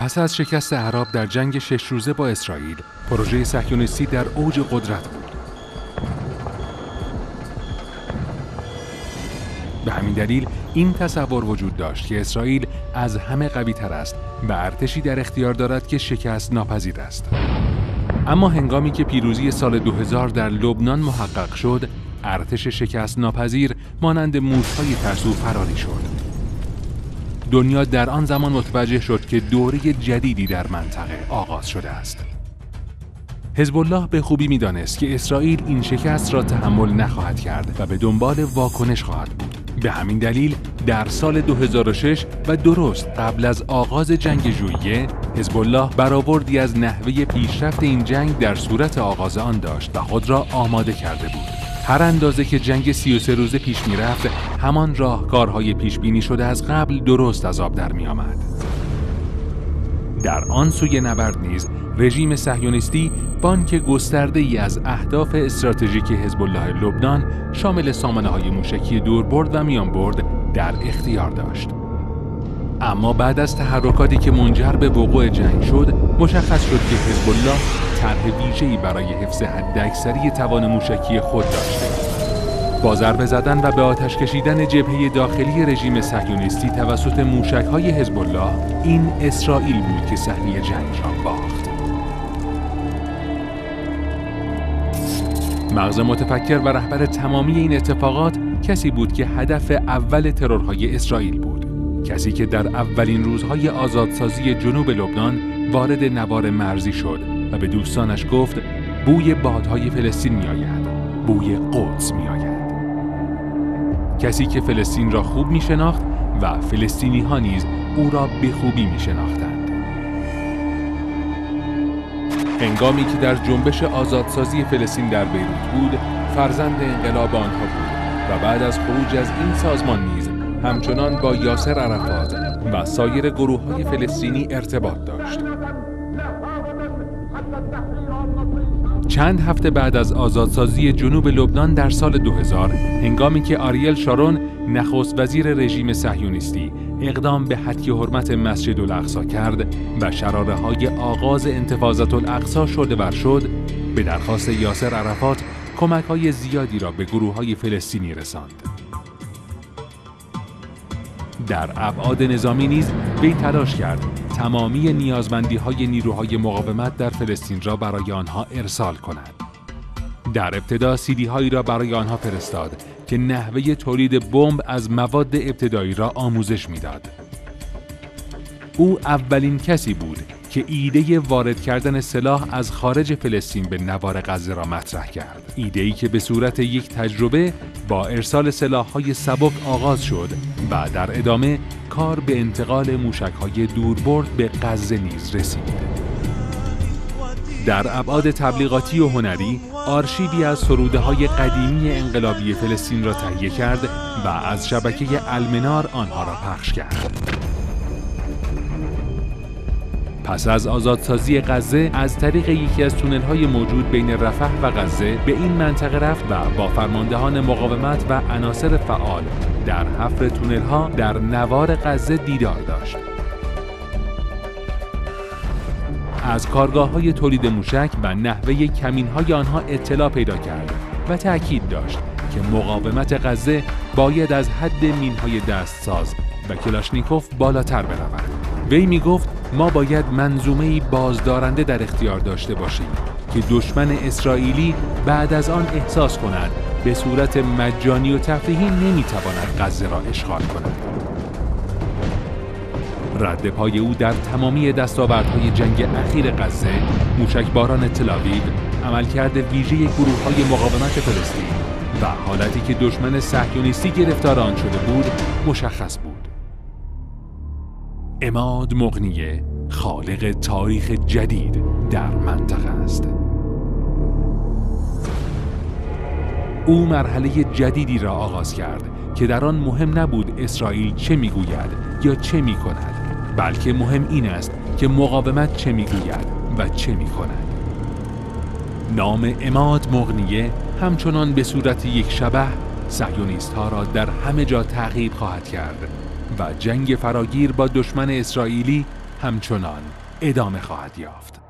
پس از شکست اعراب در جنگ 6 روزه با اسرائیل، پروژه صهیونیستی در اوج قدرت بود. به همین دلیل این تصور وجود داشت که اسرائیل از همه قوی تر است و ارتشی در اختیار دارد که شکست ناپذیر است. اما هنگامی که پیروزی سال 2000 در لبنان محقق شد، ارتش شکست ناپذیر مانند موش‌های ترسو فراری شد. دنیا در آن زمان متوجه شد که دوره جدیدی در منطقه آغاز شده است. حزب الله به خوبی می‌دانست که اسرائیل این شکست را تحمل نخواهد کرد و به دنبال واکنش خواهد بود. به همین دلیل در سال 2006 و درست قبل از آغاز جنگ ژوئیه، حزب الله برآوردی از نحوه پیشرفت این جنگ در صورت آغاز آن داشت و خود را آماده کرده بود. هر اندازه که جنگ 33 روزه پیش می‌رفت، همان راهکارهای پیش‌بینی شده از قبل درست از آب در می‌آمد. در آن سوی نبرد نیز رژیم صهیونیستی بانک گسترده‌ای از اهداف استراتژیک حزب الله لبنان شامل سامانه‌های موشکی دوربرد و میانبرد در اختیار داشت. اما بعد از تحرکاتی که منجر به وقوع جنگ شد، مشخص شد که حزب الله طرح ویژه‌ای برای حفظ حداکثری توان موشکی خود داشته. با ضربه زدن و به آتش کشیدن جبهه داخلی رژیم صهیونیستی توسط موشک‌های حزب الله، این اسرائیل بود که صحنه جنگ را باخت. مغز متفکر و رهبر تمامی این اتفاقات کسی بود که هدف اول ترورهای اسرائیل بود. کسی که در اولین روزهای آزادسازی جنوب لبنان وارد نوار مرزی شد و به دوستانش گفت بوی بادهای فلسطین می‌آید، بوی قدس می‌آید. کسی که فلسطین را خوب می‌شناخت و فلسطینی‌ها نیز او را به خوبی می‌شناختند. هنگامی که در جنبش آزادسازی فلسطین در بیروت بود، فرزند انقلاب آنها بود و بعد از خروج از این سازمان نیز همچنان با یاسر عرفات و سایر گروه‌های فلسطینی ارتباط داشت. چند هفته بعد از آزادسازی جنوب لبنان در سال 2000، هنگامی که آریل شارون نخست وزیر رژیم صهیونیستی اقدام به هتک حرمت مسجد الاقصی کرد و شراره‌های آغاز انتفاضه الاقصی شده ور شد، به درخواست یاسر عرفات کمک‌های زیادی را به گروه‌های فلسطینی رساند. در ابعاد نظامی نیز وی تلاش کرد تمامی نیازمندی‌های نیروهای مقاومت در فلسطین را برای آنها ارسال کند. در ابتدا سیدی‌هایی را برای آنها فرستاد که نحوه تولید بمب از مواد ابتدایی را آموزش می‌داد. او اولین کسی بود که ایده وارد کردن سلاح از خارج فلسطین به نوار غزه را مطرح کرد. ایده‌ای که به صورت یک تجربه با ارسال سلاح‌های سبک آغاز شد و در ادامه کار به انتقال موشک‌های دوربرد به غزه نیز رسید. در ابعاد تبلیغاتی و هنری، آرشیوی از سروده‌های قدیمی انقلابی فلسطین را تهیه کرد و از شبکه المنار آنها را پخش کرد. پس از آزادسازی غزه از طریق یکی از تونل‌های موجود بین رفح و غزه به این منطقه رفت و با فرماندهان مقاومت و عناصر فعال در حفر تونل‌ها در نوار غزه دیدار داشت. از کارگاه‌های تولید موشک و نحوه کمین‌های آنها اطلاع پیدا کرد و تأکید داشت که مقاومت غزه باید از حد مین‌های دستساز و کلاشنیکوف بالاتر برود. وی می‌گفت ما باید منظومه‌ای بازدارنده در اختیار داشته باشیم که دشمن اسرائیلی بعد از آن احساس کند به صورت مجانی و تفریحی نمی‌تواند غزه را اشغال کند. رد پای او در تمامی دستاوردهای جنگ اخیر غزه، موشکباران تل‌آویو، عملکرد ویژه گروه‌های مقاومت فلسطین و حالتی که دشمن صهیونیستی گرفتار آن شده بود، مشخص بود. عماد مغنیه خالق تاریخ جدید در منطقه است. او مرحله جدیدی را آغاز کرد که در آن مهم نبود اسرائیل چه میگوید یا چه میکند، بلکه مهم این است که مقاومت چه میگوید و چه میکند. نام عماد مغنیه همچنان به صورت یک شبح صهیونیست‌ها را در همه جا تعقیب خواهد کرد و جنگ فراگیر با دشمن اسرائیلی همچنان ادامه خواهد یافت.